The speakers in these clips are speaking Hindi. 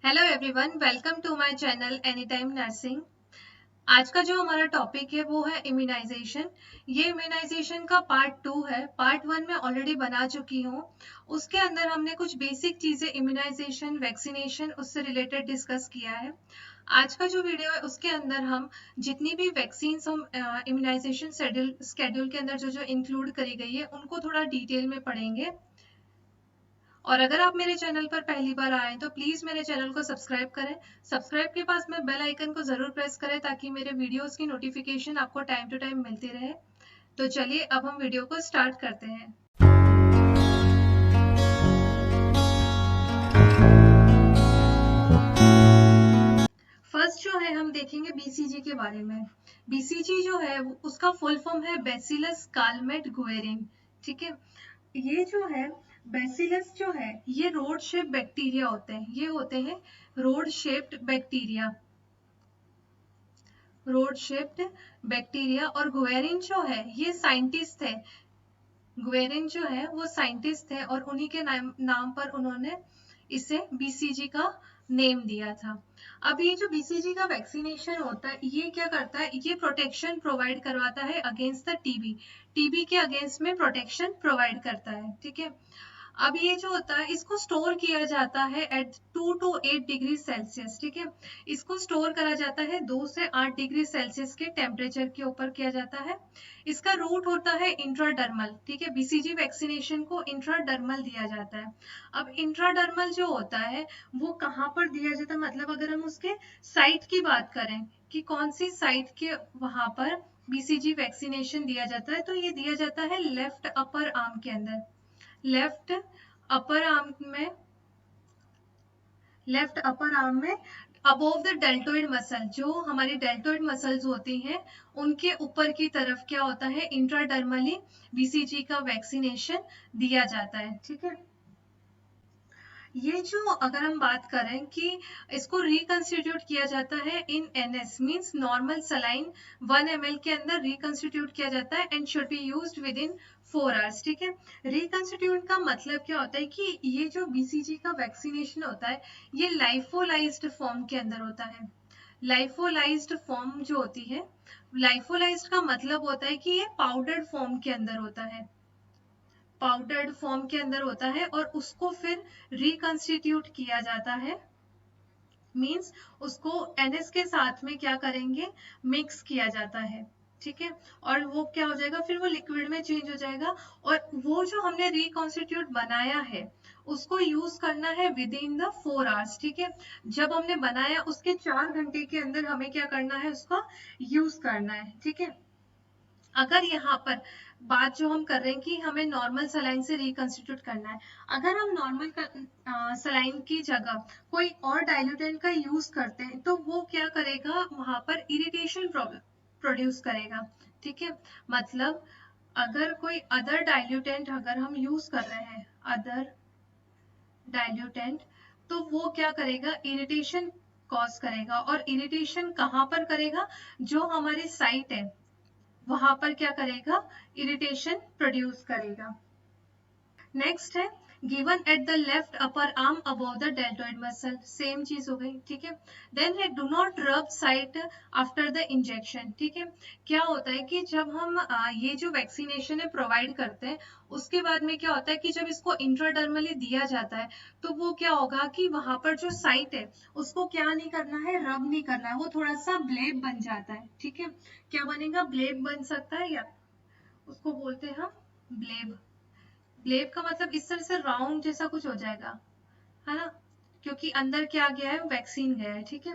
Hello everyone, welcome to my channel any time nursing. आज का जो हमारा टॉपिक है वो है इम्यूनाइजेशन। ये इम्यूनाइजेशन का पार्ट 2 है। पार्ट 1 में ऑलरेडी बना चुकी हूँ। उसके अंदर हमने कुछ बेसिक चीजें इम्यूनाइजेशन, वैक्सीनेशन उससे रिलेटेड डिस्कस किया है। आज का जो वीडियो है उसके अंदर हम जितनी भी वैक्सीन हम इम्यूनाइजेशन शेड्यूल के अंदर जो जो इंक्लूड करी गई है उनको थोड़ा डिटेल में पढ़ेंगे। और अगर आप मेरे चैनल पर पहली बार आए तो प्लीज मेरे चैनल को सब्सक्राइब करें। सब्सक्राइब के पास में बेल आइकन को जरूर प्रेस करें ताकि मेरे वीडियोस की नोटिफिकेशन आपको टाइम टू टाइम मिलती रहे। तो चलिए अब हम वीडियो को स्टार्ट करते हैं। फर्स्ट जो है हम देखेंगे बीसीजी के बारे में। बीसीजी जो है उसका फुल फॉर्म है बैसिलस कालमेट गुएरिन। ठीक है, ये जो है बैसिलस जो है ये रोड शेप बैक्टीरिया होते हैं। ये होते हैं road shaped bacteria, road shaped bacteria. और गुएरिन जो है ये साइंटिस्ट है। गुएरिन जो है वो साइंटिस्ट है और उन्हीं के नाम पर उन्होंने इसे बीसीजी का नेम दिया था। अब ये जो बीसीजी का वैक्सीनेशन होता है ये क्या करता है, ये प्रोटेक्शन प्रोवाइड करवाता है अगेंस्ट द टीबी। टीबी के अगेंस्ट में प्रोटेक्शन प्रोवाइड करता है। ठीक है, अब ये जो होता है इसको स्टोर किया जाता है एट 2 to 8 डिग्री सेल्सियस। ठीक है, इसको स्टोर करा जाता है 2 से 8 डिग्री सेल्सियस के टेम्परेचर के ऊपर किया जाता है। इसका रूट होता है इंट्राडर्मल। ठीक है, बीसीजी वैक्सीनेशन को इंट्राडर्मल दिया जाता है। अब इंट्राडर्मल जो होता है वो कहाँ पर दिया जाता है, मतलब अगर हम उसके साइट की बात करें कि कौन सी साइट के वहां पर बीसीजी वैक्सीनेशन दिया जाता है, तो ये दिया जाता है लेफ्ट अपर आर्म के अंदर। लेफ्ट अपर आर्म में, लेफ्ट अपर आर्म में अबोव द डेल्टोइड मसल, जो हमारी डेल्टोइड मसल्स होती हैं उनके ऊपर की तरफ क्या होता है, इंट्राडर्मली बीसीजी का वैक्सीनेशन दिया जाता है। ठीक है, ये जो अगर हम बात करें कि इसको रिकंस्टिट्यूट किया जाता है in NS means normal saline 1 ml के अंदर रिकंस्टिट्यूट किया जाता है and should be used within 4 hours. ठीक है, रिकंस्टिट्यूट का मतलब क्या होता है कि ये जो बीसीजी का वैक्सीनेशन होता है ये लाइफोलाइज्ड फॉर्म के अंदर होता है। लाइफोलाइज्ड फॉर्म जो होती है, लाइफोलाइज्ड का मतलब होता है कि ये पाउडर्ड फॉर्म के अंदर होता है, पाउडर्ड फॉर्म के अंदर होता है और उसको फिर रिकंस्टिट्यूट किया जाता है। मींस उसको एनएस के साथ में क्या करेंगे, मिक्स किया जाता है। ठीक है, और वो क्या हो जाएगा, फिर वो लिक्विड में चेंज हो जाएगा और वो जो हमने रिकॉन्स्टिट्यूट बनाया है उसको यूज करना है विद इन द 4 आवर्स। ठीक है, जब हमने बनाया उसके 4 घंटे के अंदर हमें क्या करना है, उसका यूज करना है। ठीक है, अगर यहाँ पर बात जो हम कर रहे हैं कि हमें नॉर्मल सलाइन से रिकंस्टिट्यूट करना है, अगर हम नॉर्मल सलाइन की जगह कोई और डाइल्यूटेंट का यूज करते हैं तो वो क्या करेगा, वहां पर इरिटेशन प्रोड्यूस करेगा। ठीक है, मतलब अगर कोई अदर डाइल्यूटेंट अगर हम यूज कर रहे हैं, अदर डाइल्यूटेंट, तो वो क्या करेगा, इरिटेशन कॉज करेगा। और इरिटेशन कहाँ पर करेगा, जो हमारी साइट है वहां पर क्या करेगा, इरिटेशन प्रोड्यूस करेगा। नेक्स्ट है given at the left upper arm above the deltoid muscle, same चीज हो गई। ठीक है, देन है डू नॉट रब साइट आफ्टर द इंजेक्शन। ठीक है, क्या होता है कि जब हम ये जो वैक्सीनेशन है प्रोवाइड करते हैं उसके बाद में क्या होता है कि जब इसको इंट्राडर्मली दिया जाता है तो वो क्या होगा कि वहां पर जो साइट है उसको क्या नहीं करना है, रब नहीं करना है, वो थोड़ा सा ब्लेब बन जाता है। ठीक है, क्या बनेगा, ब्लेब बन सकता है, या उसको बोलते हैं हम ब्लेब। ब्लेब का मतलब इस तरह से राउंड जैसा कुछ हो जाएगा, है ना, क्योंकि अंदर क्या गया है, वैक्सीन गया है। ठीक है,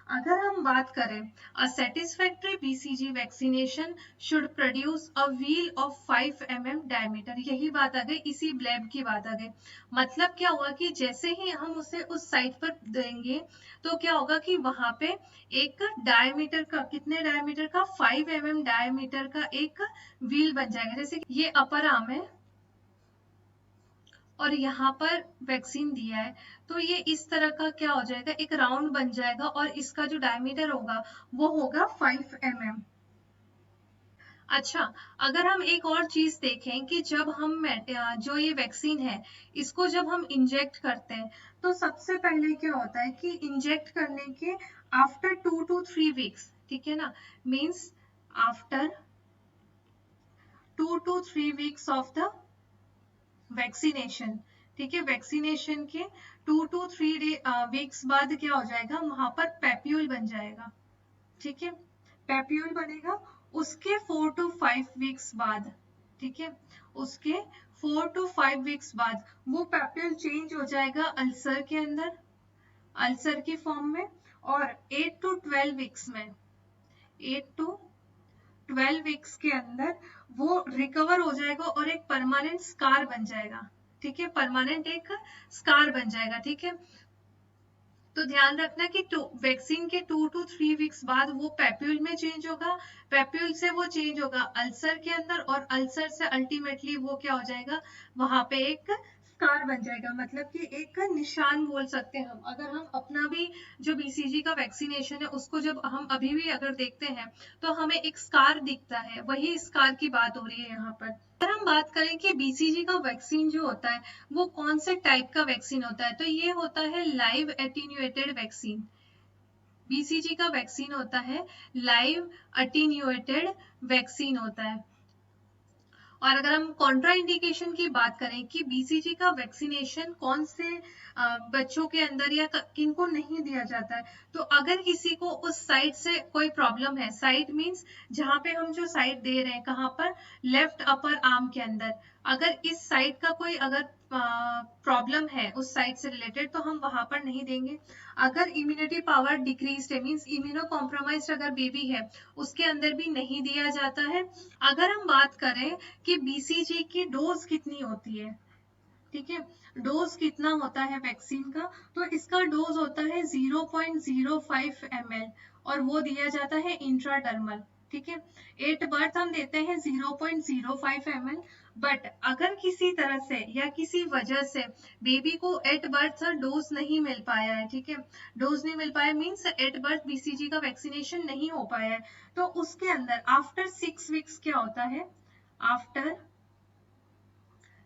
अगर हम बात करें a satisfactory BCG vaccination should produce a wheal of 5 mm diameter, यही बात आ गई, इसी ब्लेब की बात आ गई। मतलब क्या हुआ कि जैसे ही हम उसे उस साइट पर देंगे तो क्या होगा कि वहां पे एक डायमीटर का, कितने डायमीटर का, 5 mm डायमीटर का एक व्हील बन जाएगा। जैसे कि ये अपर आर्म है और यहाँ पर वैक्सीन दिया है तो ये इस तरह का क्या हो जाएगा, एक राउंड बन जाएगा और इसका जो डायमीटर होगा वो होगा 5 mm। अच्छा, अगर हम एक और चीज देखें कि जब हम जो ये वैक्सीन है इसको जब हम इंजेक्ट करते हैं तो सबसे पहले क्या होता है कि इंजेक्ट करने के आफ्टर 2 to 3 वीक्स, ठीक है ना, means after 2 to 3 weeks of the vaccination, ठीक है, वैक्सीनेशन के 2 to 3 वीक्स बाद क्या हो जाएगा, वहां पर पेप्यूल बन जाएगा, ठीक है, पेप्यूल बनेगा। उसके 4 to 5 वीक्स बाद, ठीक है, उसके 4 to 5 वीक्स बाद वो पेप्यूल चेंज हो जाएगा अल्सर के अंदर, अल्सर की फॉर्म में। और 8 to 12 वीक्स में, 8 to 12 वीक्स के अंदर वो रिकवर हो जाएगा और एक परमानेंट स्कार बन जाएगा, ठीक है, परमानेंट एक स्कार बन जाएगा, ठीक है। तो ध्यान रखना कि वैक्सीन के 2 to 3 वीक्स बाद वो पेप्यूल में चेंज होगा, पेप्यूल से वो चेंज होगा अल्सर के अंदर, और अल्सर से अल्टीमेटली वो क्या हो जाएगा, वहां पे एक स्कार बन जाएगा, मतलब कि एक निशान बोल सकते हैं हम। अगर हम अपना भी जो बीसीजी का वैक्सीनेशन है उसको जब हम अभी भी अगर देखते हैं तो हमें एक स्कार दिखता है, वही स्कार की बात हो रही है यहाँ पर। अगर हम बात करें कि बीसीजी का वैक्सीन जो होता है वो कौन से टाइप का वैक्सीन होता है, तो ये होता है लाइव एटीन्यूएटेड वैक्सीन। बीसीजी का वैक्सीन होता है लाइव एटीन्यूएटेड वैक्सीन होता है। और अगर हम कॉन्ट्रा इंडिकेशन की बात करें कि बीसीजी का वैक्सीनेशन कौन से बच्चों के अंदर या किनको नहीं दिया जाता है, तो अगर किसी को उस साइड से कोई प्रॉब्लम है, साइड मींस जहां पे हम जो साइड दे रहे हैं कहां पर, लेफ्ट अपर आर्म के अंदर, अगर इस साइड का कोई अगर प्रॉब्लम है उस साइड से रिलेटेड तो हम वहां पर नहीं देंगे। अगर इम्यूनिटी पावर डिक्रीज है, मींस इम्यूनो कॉम्प्रोमाइज अगर बेबी है उसके अंदर भी नहीं दिया जाता है। अगर हम बात करें कि बीसीजी की डोज कितनी होती है, ठीक है, डोज कितना होता है वैक्सीन का, तो इसका डोज होता है 0.05 ml और वो दिया जाता है इंट्राडर्मल, ठीक है। एट बर्थ हम देते हैं 0.05 ml, बट अगर किसी तरह से या किसी वजह से बेबी को एट बर्थ डोज नहीं मिल पाया है, ठीक है, डोज नहीं मिल पाया मीन्स एट बर्थ बीसीजी का वैक्सीनेशन नहीं हो पाया है, तो उसके अंदर आफ्टर 6 वीक्स क्या होता है, आफ्टर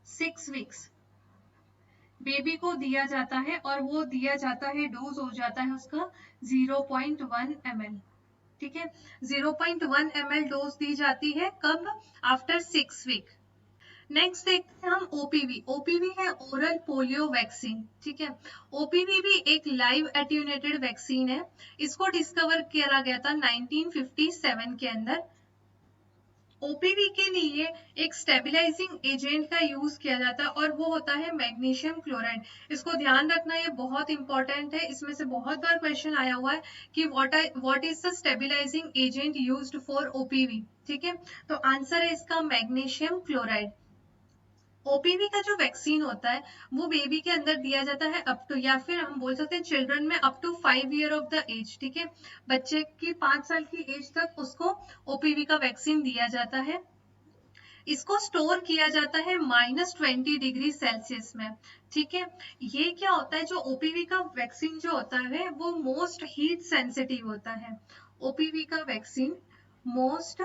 6 वीक्स बेबी को दिया जाता है, और वो दिया जाता है, डोज हो जाता है उसका 0.1 ml, ठीक है, 0.1 ml डोज दी जाती है, कब, आफ्टर 6 वीक। नेक्स्ट देखते हैं हम ओपीवी। ओपीवी है ओरल पोलियो वैक्सीन, ठीक है, ओपीवी भी एक लाइव एट्यूनेटेड वैक्सीन है। इसको डिस्कवर किया गया था 1957 के अंदर। ओपीवी के लिए एक स्टेबलाइजिंग एजेंट का यूज किया जाता है और वो होता है मैग्नीशियम क्लोराइड। इसको ध्यान रखना, ये बहुत इंपॉर्टेंट है, इसमें से बहुत बार क्वेश्चन आया हुआ है कि what is the stabilizing agent used for OPV, ठीक है, तो आंसर है इसका मैग्नीशियम क्लोराइड। ओपीवी का जो वैक्सीन होता है वो बेबी के अंदर दिया जाता है अप टू, या फिर हम बोल सकते हैं चिल्ड्रन में up to 5 year of the age, ठीक है, बच्चे की 5 साल की एज तक उसको ओपीवी का वैक्सीन दिया जाता है। इसको स्टोर किया जाता है -20 डिग्री सेल्सियस में, ठीक है। ये क्या होता है, जो ओपीवी का वैक्सीन जो होता है वो मोस्ट हीट सेंसिटिव होता है। ओपीवी का वैक्सीन मोस्ट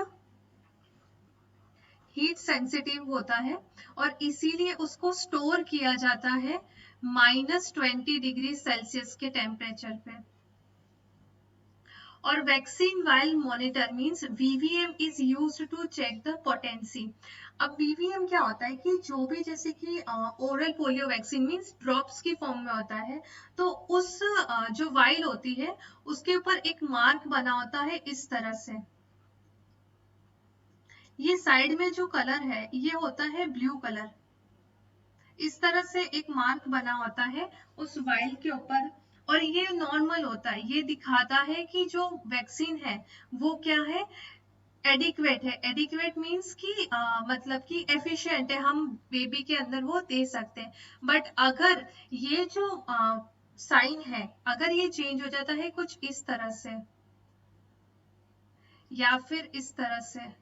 हीट सेंसिटिव होता है और इसीलिए उसको स्टोर किया जाता है -20 डिग्री सेल्सियस के टेम्परेचर पे। और vaccine vial monitor means VVM is used to check the potency. अब वीवीएम क्या होता है कि जो भी जैसे कि oral polio vaccine means drops की फॉर्म में होता है, तो उस जो वाइल होती है उसके ऊपर एक मार्क बना होता है इस तरह से। ये साइड में जो कलर है ये होता है ब्लू कलर, इस तरह से एक मार्क बना होता है उस वाइल के ऊपर, और ये नॉर्मल होता है, ये दिखाता है कि जो वैक्सीन है वो क्या है, एडिक्वेट है। एडिक्वेट मीन्स कि मतलब कि एफिशिएंट है, हम बेबी के अंदर वो दे सकते हैं। बट अगर ये जो साइन है अगर ये चेंज हो जाता है कुछ इस तरह से या फिर इस तरह से,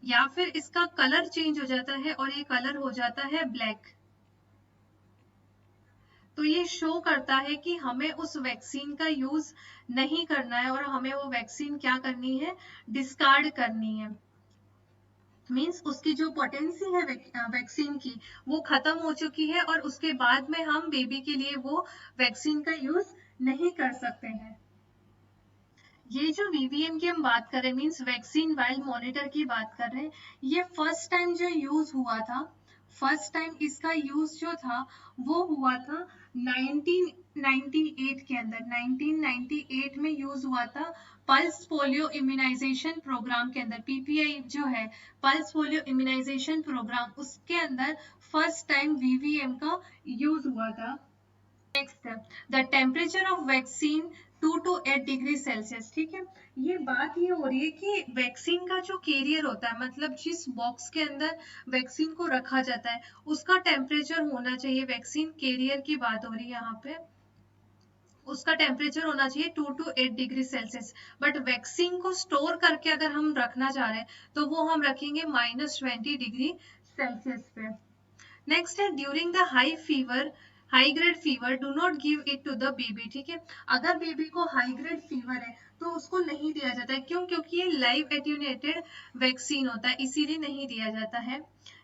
या फिर इसका कलर चेंज हो जाता है और ये कलर हो जाता है ब्लैक, तो ये शो करता है कि हमें उस वैक्सीन का यूज नहीं करना है और हमें वो वैक्सीन क्या करनी है, डिस्कार्ड करनी है। मीन्स उसकी जो पोटेंसी है वैक्सीन की वो खत्म हो चुकी है और उसके बाद में हम बेबी के लिए वो वैक्सीन का यूज नहीं कर सकते हैं। ये जो वीवीएम की हम बात कर रहे हैं, मीन्स वैक्सीन वाइल्ड मॉनिटर की बात कर रहे हैं, ये फर्स्ट टाइम जो यूज हुआ था, फर्स्ट टाइम इसका यूज जो था वो हुआ था 1998 के अंदर, 1998 में यूज हुआ था पल्स पोलियो इम्यूनाइजेशन प्रोग्राम के अंदर। पीपीआई जो है पल्स पोलियो इम्यूनाइजेशन प्रोग्राम, उसके अंदर फर्स्ट टाइम वीवीएम का यूज हुआ था। Next the temperature of vaccine 2 to 8 degree Celsius. ठीक है, ये बात ये हो रही है कि वैक्सीन का जो कैरियर होता है, मतलब जिस बॉक्स के अंदर वैक्सीन को रखा जाता है, उसका टेम्परेचर होना चाहिए, वैक्सीन कैरियर की बात हो रही है यहाँ पे, उसका टेम्परेचर होना चाहिए 2 to 8 degree Celsius. But vaccine को स्टोर करके अगर हम रखना चाह रहे हैं तो वो हम रखेंगे -20 डिग्री सेल्सियस पे। नेक्स्ट है during the high fever, high grade fever do not give it to the baby. ठीक है, अगर बेबी को हाई ग्रेड फीवर है तो उसको नहीं दिया जाता है। क्यों? क्योंकि ये लाइव एट्यूनेटेड वैक्सीन होता है, इसीलिए नहीं दिया जाता है।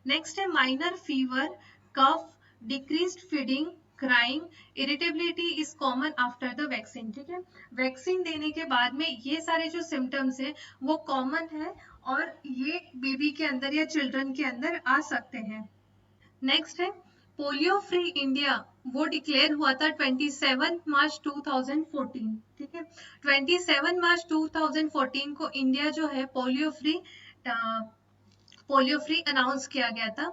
नेक्स्ट है minor fever, cough, decreased feeding, crying, irritability is common after the vaccine. ठीक है, वैक्सीन देने के बाद में ये सारे जो सिम्टम्स है वो कॉमन है और ये बेबी के अंदर या चिल्ड्रन के अंदर आ सकते हैं। नेक्स्ट है पोलियो फ्री इंडिया, वो डिक्लेयर हुआ था 27 मार्च 2014। ठीक है, 27 मार्च 2014 को इंडिया जो है पोलियो फ्री अनाउंस किया गया था।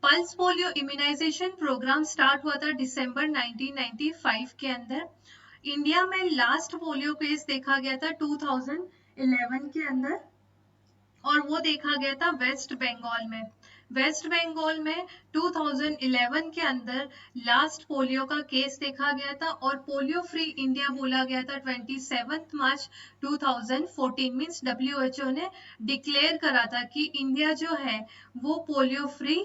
Pulse polio immunization program start हुआ था दिसंबर 1995 के अंदर। इंडिया में लास्ट पोलियो केस देखा गया था 2011 के अंदर और वो देखा गया था वेस्ट बंगाल में। वेस्ट बंगाल में 2011 के अंदर लास्ट पोलियो का केस देखा गया था और पोलियो फ्री इंडिया बोला गया था 27 मार्च 2014। मींस WHO ने डिक्लेयर करा था कि इंडिया जो है वो पोलियो फ्री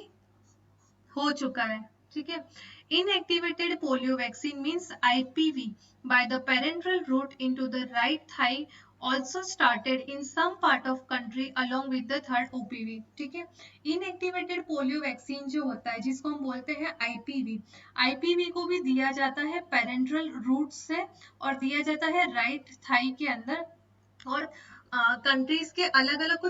हो चुका है। ठीक है, inactivated polio vaccine means IPV by the parenteral route into the right thigh also started in some part of country along with the third OPV। ठीक है, इनएक्टिवेटेड पोलियो वैक्सीन जो होता है जिसको हम बोलते हैं IPV को भी दिया जाता है पेरेंट्रल रूट से और दिया जाता है राइट थाई के अंदर। और कंट्रीज के अलग अलग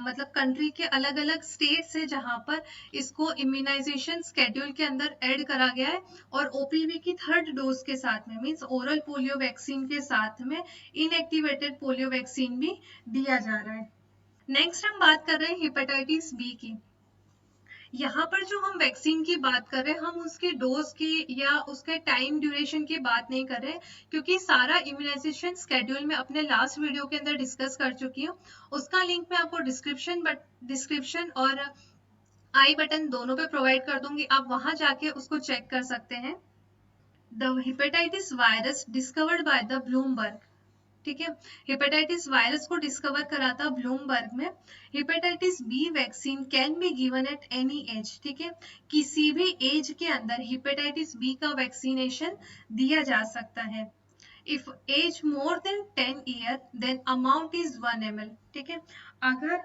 मतलब कंट्री के अलग अलग स्टेट्स है जहां पर इसको इम्यूनाइजेशन स्केड्यूल के अंदर ऐड करा गया है और OPV की थर्ड डोज के साथ में मींस ओरल पोलियो वैक्सीन के साथ में इनएक्टिवेटेड पोलियो वैक्सीन भी दिया जा रहा है। नेक्स्ट हम बात कर रहे हैं हेपेटाइटिस बी की। यहाँ पर जो हम वैक्सीन की बात कर रहे हैं हम उसके डोज की या उसके टाइम ड्यूरेशन की बात नहीं कर रहे क्योंकि सारा इम्यूनाइजेशन स्केड्यूल में अपने लास्ट वीडियो के अंदर डिस्कस कर चुकी हूँ। उसका लिंक मैं आपको डिस्क्रिप्शन और आई बटन दोनों पे प्रोवाइड कर दूंगी, आप वहां जाके उसको चेक कर सकते हैं। The hepatitis virus discovered by the Bloomberg. ठीक है, हेपेटाइटिस वायरस को डिस्कवर करा था ब्लूमबर्ग में। Hepatitis B vaccine can be given at any age. ठीक है, किसी भी एज के अंदर हेपेटाइटिस बी का वैक्सीनेशन दिया जा सकता है। If age more than 10 year then amount is 1 ml। ठीक है, अगर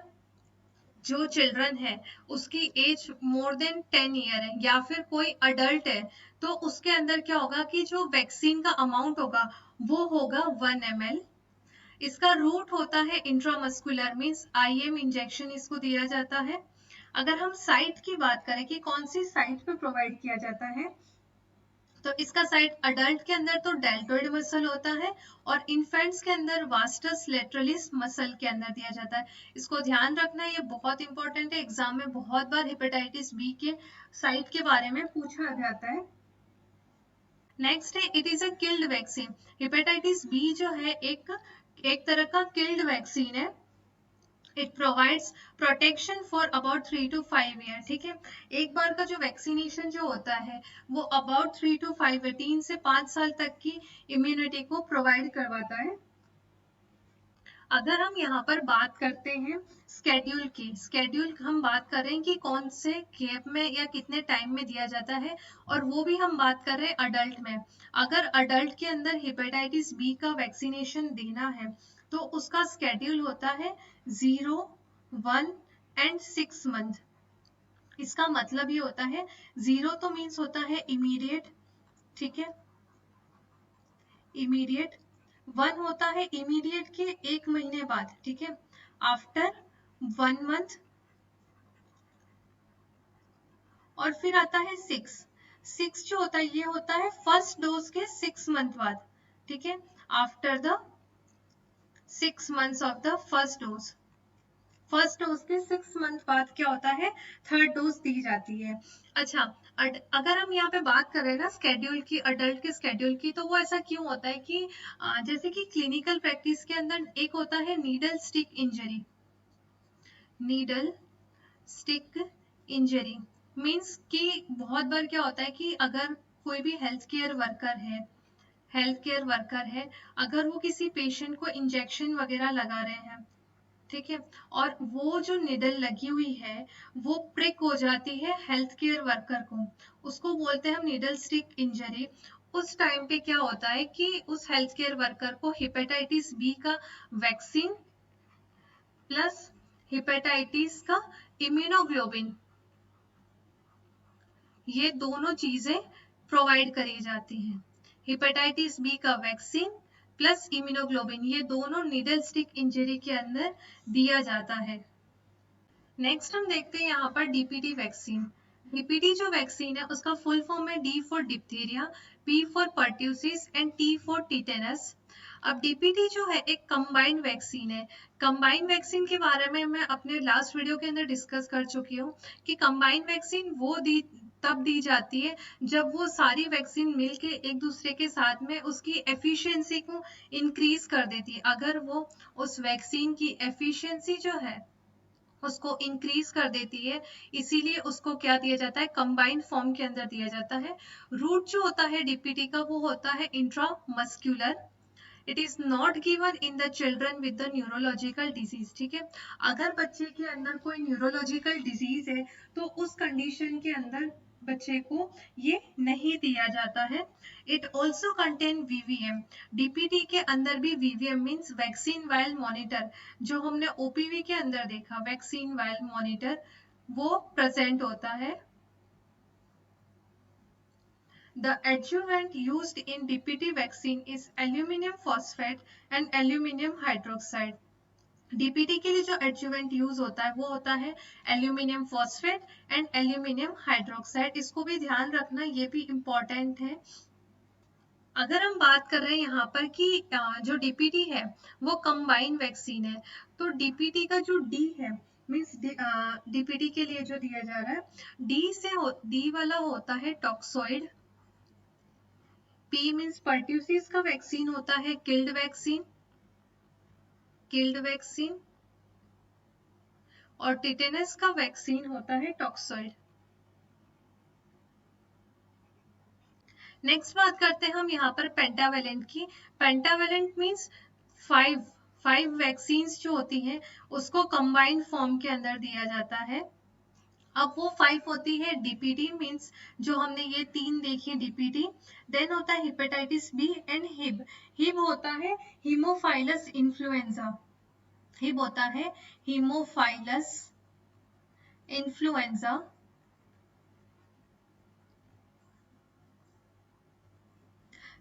जो चिल्ड्रन है उसकी एज मोर देन 10 ईयर है या फिर कोई अडल्ट है तो उसके अंदर क्या होगा कि जो वैक्सीन का अमाउंट होगा वो होगा 1 ml। इसका रूट होता है इंट्रामस्कुलर मींस IM इंजेक्शन इसको दिया जाता है। अगर हम साइट की बात करें कि कौन सी साइट पे प्रोवाइड किया जाता है तो इसका साइट अडल्ट के अंदर तो डेल्टोइड मसल होता है और इन्फेंट्स के अंदर वास्टस लेटरलिस मसल के अंदर दिया जाता है। इसको ध्यान रखना, ये बहुत इंपॉर्टेंट है, एग्जाम में बहुत बार हेपेटाइटिस बी के साइट के बारे में पूछा जाता है। नेक्स्ट है it is a killed vaccine. Hepatitis B जो है एक तरह का किल्ड वैक्सीन है। It provides protection for about 3 to 5 year. ठीक है, एक बार का जो वैक्सीनेशन जो होता है वो अबाउट 3 to 5 ईयर 3 से 5 साल तक की इम्यूनिटी को प्रोवाइड करवाता है। अगर हम यहाँ पर बात करते हैं स्केड्यूल की, स्केड्यूल हम बात कर रहे हैं कि कौन से गैप में या कितने टाइम में दिया जाता है, और वो भी हम बात कर रहे हैं अडल्ट में। अगर अडल्ट के अंदर हेपेटाइटिस बी का वैक्सीनेशन देना है तो उसका स्केड्यूल होता है 0, 1 एंड 6 मंथ। इसका मतलब ये होता है 0 तो मीन्स होता है इमीडिएट, ठीक है, इमीडिएट। 1 होता है इमीडिएट के 1 महीने बाद, ठीक है, आफ्टर 1 मंथ। और फिर आता है 6 जो होता है ये होता है फर्स्ट डोज के 6 मंथ बाद, ठीक है, after the 6 months of the first dose. First dose के 6 मंथ बाद क्या होता है, थर्ड डोज दी जाती है। अच्छा, अगर हम यहाँ पे बात करें ना स्केड्यूल की, अडल्ट के स्केड्यूल की, तो वो ऐसा क्यों होता है कि जैसे कि क्लिनिकल प्रैक्टिस के अंदर एक होता है needle stick injury. Needle stick injury means कि बहुत बार क्या होता है कि अगर कोई भी हेल्थ केयर वर्कर है, अगर वो किसी पेशेंट को इंजेक्शन वगैरह लगा रहे हैं, ठीक है, और वो जो निडल लगी हुई है वो प्रिक हो जाती है हेल्थ केयर वर्कर को, उसको बोलते हैं हम निडल स्टिक इंजरी। उस टाइम पे क्या होता है कि उस हेल्थ केयर वर्कर को हेपेटाइटिस बी का वैक्सीन प्लस हेपेटाइटिस का इम्यूनोग्लोबिन, ये दोनों चीजें प्रोवाइड करी जाती हैं। हेपेटाइटिस बी का वैक्सीन प्लस इम्यूनोग्लोबिन, ये दोनों नीडल स्टिक इंजरी के अंदर दिया जाता है। नेक्स्ट हम देखते हैं यहाँ पर डीपीटी वैक्सीन। डीपीटी जो वैक्सीन है उसका फुल फॉर्म है D for diphtheria, P for pertussis and T for tetanus. अब डीपीटी जो है एक कंबाइंड वैक्सीन है। कंबाइंड वैक्सीन के बारे में मैं अपने लास्ट वीडियो के अंदर डिस्कस कर चुकी हूँ कि कंबाइंड वैक्सीन वो तब दी जाती है जब वो सारी वैक्सीन मिलके एक दूसरे के साथ में उसकी एफिशिएंसी को इंक्रीज कर देती है। अगर वो उस वैक्सीन की एफिशिएंसी जो है उसको इंक्रीज कर देती है, इसीलिए उसको क्या दिया जाता है, कंबाइंड फॉर्म के अंदर दिया जाता है। रूट जो होता है डीपीटी का वो होता है intramuscular. It is not given in the children with the neurological disease, ठीक है, अगर बच्चे के अंदर कोई न्यूरोलॉजिकल डिजीज है तो उस कंडीशन के अंदर बच्चे को ये नहीं दिया जाता है। It also contain VVM, DPT के अंदर भी VVM means vaccine vial monitor, जो हमने ओपीवी के अंदर देखा वैक्सीन वायल मॉनिटर, वो प्रेजेंट होता है। The adjuvant used in DPT vaccine is aluminum phosphate and aluminum hydroxide. DPT के लिए जो एडजुवेंट यूज होता है वो होता है aluminium phosphate and aluminium hydroxide. इसको भी ध्यान रखना, ये भी इंपॉर्टेंट है। अगर हम बात कर रहे हैं यहाँ पर कि जो डीपीटी है वो कंबाइन वैक्सीन है, तो डीपीटी का जो डी है मीन्स डीपीटी के लिए जो दिया जा रहा है डी वाला होता है टॉक्सोइड, पी मीन्स पर्ट्यूसिस का वैक्सीन होता है किल्ड वैक्सीन, और टिटेनस का वैक्सीन होता है टॉक्सोइड। नेक्स्ट बात करते हैं हम यहाँ पर पेंटावेलेंट की। पेंटावेलेंट मीन्स फाइव वैक्सीन्स जो होती हैं उसको कंबाइंड फॉर्म के अंदर दिया जाता है। अब वो 5 होती है डीपीटी मीन्स जो हमने ये 3 देखी डीपीटी, देन होता है हेपेटाइटिस बी एंड हिब होता है हीमोफाइलस इन्फ्लुएंजा, हिब होता है हीमोफाइलस इन्फ्लुएंजा।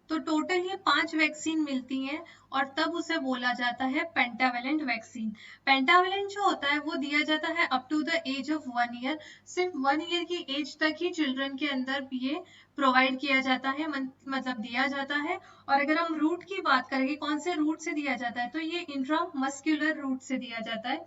तो टोटल ये 5 वैक्सीन मिलती हैं और तब उसे बोला जाता है पेंटावेलेंट वैक्सीन। पेंटावेलेंट जो होता है वो दिया जाता है up to the age of 1 year, सिर्फ 1 ईयर की एज तक ही चिल्ड्रन के अंदर ये प्रोवाइड किया जाता है, मतलब दिया जाता है। और अगर हम रूट की बात करेंगे कौन से रूट से दिया जाता है, तो ये इंट्रामस्क्यूलर रूट से दिया जाता है।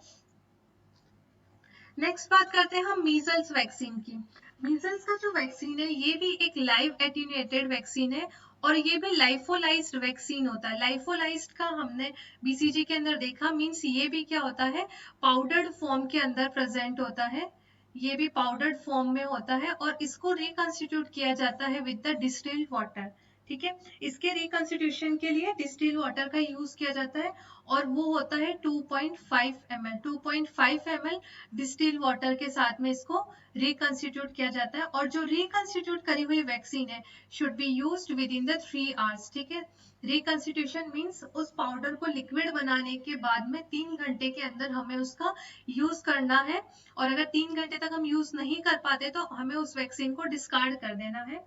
नेक्स्ट बात करते हैं हम मीजल्स वैक्सीन की। मीजल्स का जो वैक्सीन है ये भी एक लाइव एटेन्यूएटेड वैक्सीन है और ये भी लाइफोलाइज्ड वैक्सीन होता है। लाइफोलाइज्ड का हमने बीसीजी के अंदर देखा मींस ये भी क्या होता है, पाउडर्ड फॉर्म के अंदर प्रेजेंट होता है, ये भी पाउडर्ड फॉर्म में होता है और इसको रिकॉन्स्टिट्यूट किया जाता है विद द डिस्टिल्ड वाटर, ठीक है। इसके रिकॉन्स्टिट्यूशन के लिए डिस्टिल वाटर का यूज किया जाता है और वो होता है 2.5 ml। 2.5 ml डिस्टिल वाटर के साथ में इसको रिकॉन्स्टिट्यूट किया जाता है और जो रिकॉन्स्टिट्यूट करी हुई वैक्सीन है should be used with in the 3 hours. ठीक है। रिकॉन्स्टिट्यूशन मीन्स उस पाउडर को लिक्विड बनाने के बाद में 3 घंटे के अंदर हमें उसका यूज करना है और अगर 3 घंटे तक हम यूज नहीं कर पाते तो हमें उस वैक्सीन को डिस्कार्ड कर देना है।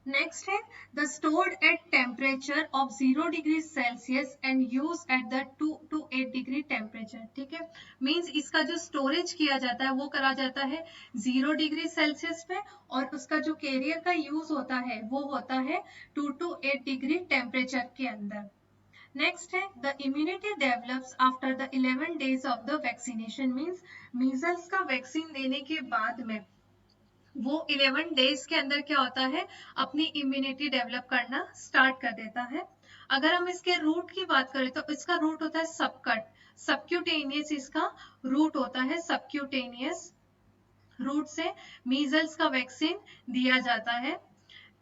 नेक्स्ट है the stored at temperature of 0 degree Celsius and use at the 2 to 8 degree temperature. ठीक है। मींस इसका जो स्टोरेज किया जाता है वो करा जाता है 0 डिग्री सेल्सियस पे और उसका जो कैरियर का यूज होता है वो होता है 2 to 8 डिग्री टेम्परेचर के अंदर। नेक्स्ट है the immunity develops after the 11 days of the vaccination. Means measles का वैक्सीन देने के बाद में वो 11 डेज के अंदर क्या होता है अपनी इम्यूनिटी डेवलप करना स्टार्ट कर देता है। अगर हम इसके रूट की बात करें तो इसका रूट होता है सबकट, सबक्यूटेनियस इसका रूट होता है। सबक्यूटेनियस रूट से मीजल्स का वैक्सीन दिया जाता है।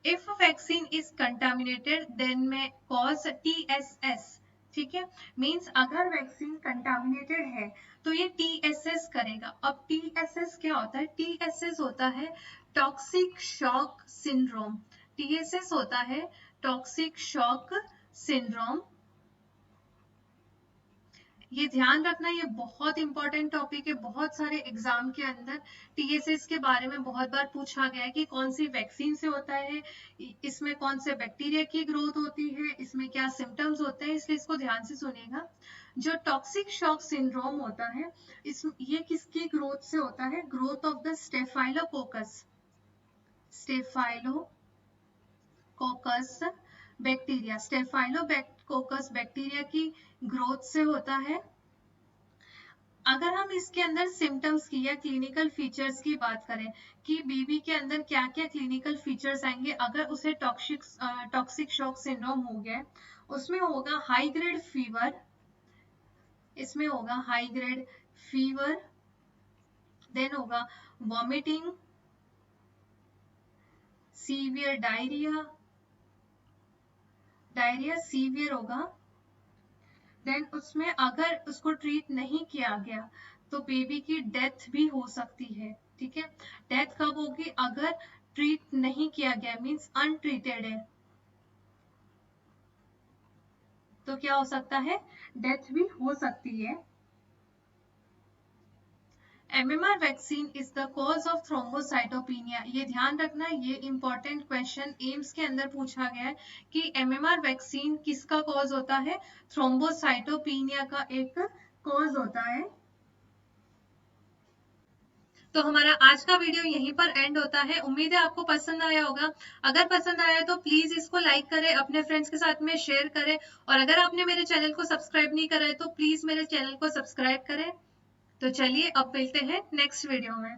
If vaccine is contaminated then may cause TSS। ठीक है। मींस अगर वैक्सीन कंटामिनेटेड है तो ये TSS करेगा। अब TSS क्या होता है? TSS होता है टॉक्सिक शॉक सिंड्रोम। TSS होता है टॉक्सिक शॉक सिंड्रोम। ये ध्यान रखना, ये बहुत इंपॉर्टेंट टॉपिक है। बहुत सारे एग्जाम के अंदर TSS के बारे में बहुत बार पूछा गया है कि कौन सी वैक्सीन से होता है, इसमें कौन से बैक्टीरिया की ग्रोथ होती है, इसमें क्या सिम्टम्स होते हैं, इसलिए इसको ध्यान से सुनिएगा। जो टॉक्सिक शॉक सिंड्रोम होता है ये किसकी ग्रोथ से होता है? Growth of the staphylococcus. Staphylococcus bacteria, staphylococcus bacteria की ग्रोथ से होता है। अगर हम इसके अंदर सिम्टम्स की या क्लिनिकल फीचर्स की बात करें कि बीबी के अंदर क्या क्या क्लिनिकल फीचर्स आएंगे अगर उसे टॉक्सिक शॉक सिंड्रोम हो गया, उसमें होगा हाई ग्रेड फीवर, इसमें होगा हाई ग्रेड फीवर, देन होगा वॉमिटिंग, सीवियर डायरिया सीवियर होगा। देन उसमें अगर उसको ट्रीट नहीं किया गया तो बेबी की डेथ भी हो सकती है। ठीक है। डेथ कब होगी? अगर ट्रीट नहीं किया गया, मींस अनट्रीटेड है, तो क्या हो सकता है? डेथ भी हो सकती है। MMR vaccine is the cause of thrombocytopenia. ये ध्यान रखना, ये इंपॉर्टेंट क्वेश्चन एम्स के अंदर पूछा गया है कि MMR वैक्सीन किसका कॉज होता है? थ्रोम्बोसाइटोपिनिया का एक कॉज होता है। तो हमारा आज का वीडियो यहीं पर एंड होता है। उम्मीद है आपको पसंद आया होगा। अगर पसंद आया तो प्लीज इसको लाइक करें, अपने फ्रेंड्स के साथ में शेयर करें और अगर आपने मेरे चैनल को सब्सक्राइब नहीं करा है तो प्लीज मेरे चैनल को सब्सक्राइब करें। तो चलिए अब मिलते हैं नेक्स्ट वीडियो में।